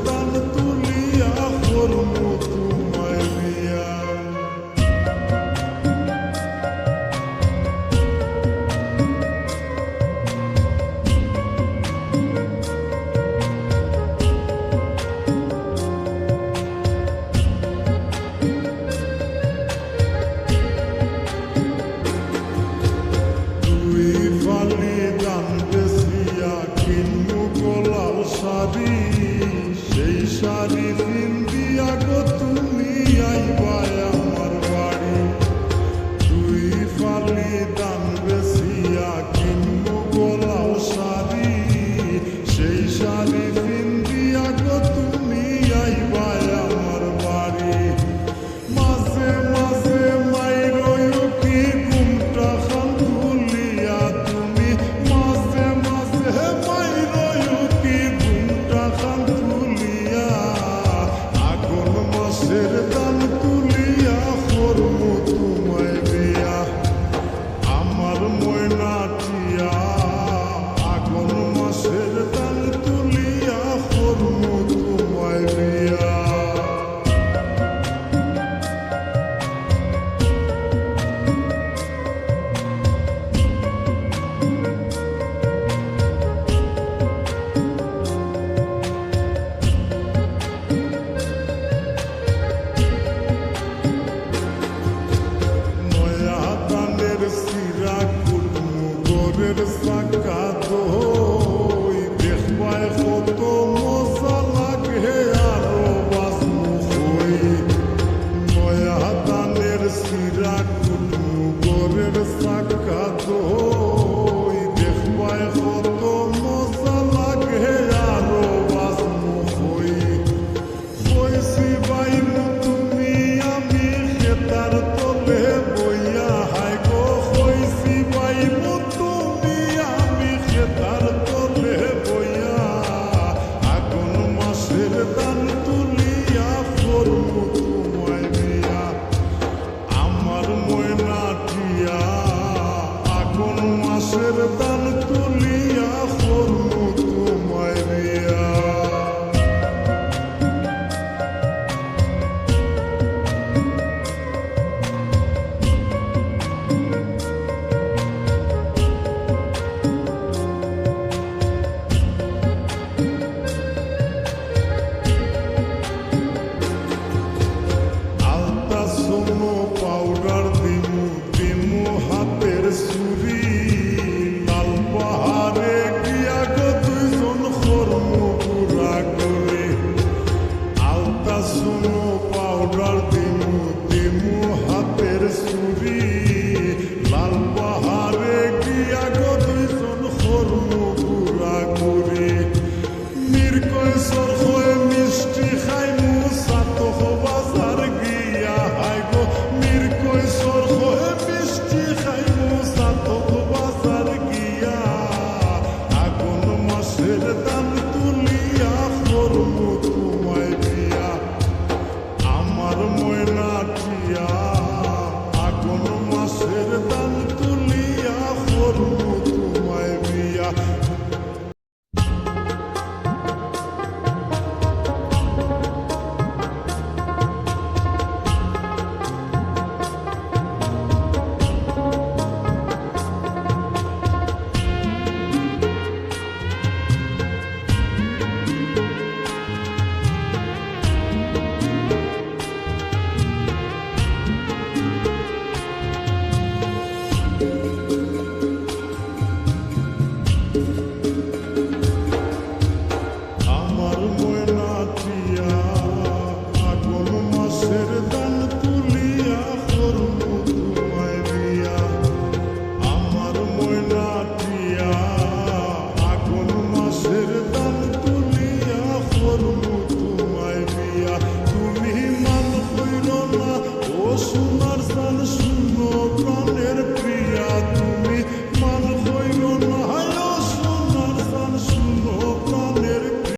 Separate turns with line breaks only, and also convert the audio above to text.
দান তুলিয়া করমু তোমায় বিয়া। সেই শাড়ি পিন্দিয়া গো তুমি আইবা আমার বাড়ি। দুই ফালি দান বেশিয়া কিনবো গোলাল শাড়ি, সেই শাড়ি পিন্দিয়া গো তুমি আইবা আমার বাড়ি। মাঝে মাঝে মাইরো কি ঘুমটা খান তুলিয়া তুমি, মাঝে মাঝে মাইরো কি ঘুমটা খান তুলিয়া। আগুন মাসের দান তুলিয়া করমু তোমায় বিয়া। আমার ময়নাটিয়া আগুন মাসের দান তুলিয়া করমু তোমায় বিয়া। সিরা কুটমু গোরের সাকা দই, দেখবায় কত মজা লাগে আরো বাসমু হই। নয়া দানের সিরা কুটমু গোরের সাকা দই, দেখবায় কত মজা লাগে আরো বাসমু হই। কইছি বাইমু তুমি আমি খেতার তলে বইয়া, হায় গো কইছি বাইমু তুমি আমি খেতার তলে বইয়া। আগুন মাসের দান তুলিয়া করমু তোমায় বিয়া। আমার ময়নাটিয়া আগুন মাসের দান তুলিয়া করমু তোমায় বিয়া। পাউডার দিমু দিমু হাতের সুরি, লাল পাহাড়ে গিয়া গো দুইজন করমু পুরা করে। আলতা শুনো পাউডার দিমু দিমু হাতের সুরি, লাল পাহাড়ে গিয়া গো দুইজন করমু পুরা করে। মিরকইসর হয়ে মিষ্টি খাইমু সাতহ বাজার গিয়া, হাই গো মিরকইসর হয়ে মিষ্টি খাইমু সাতহ বাজার গিয়া। আগুন মাসের দান তুলিয়া করমু তোমায় বিয়া। আমার ময়নাটিয়া আগুন মাসের দান তুলিয়া করমু তোমায় বিয়া। আমার ময়নাটিয়া আগুন মাসের দান তুলিয়া করমু তোমায় বিয়া। আমার ময়নাটিয়া আগুন মাসের দান তুলিয়া করমু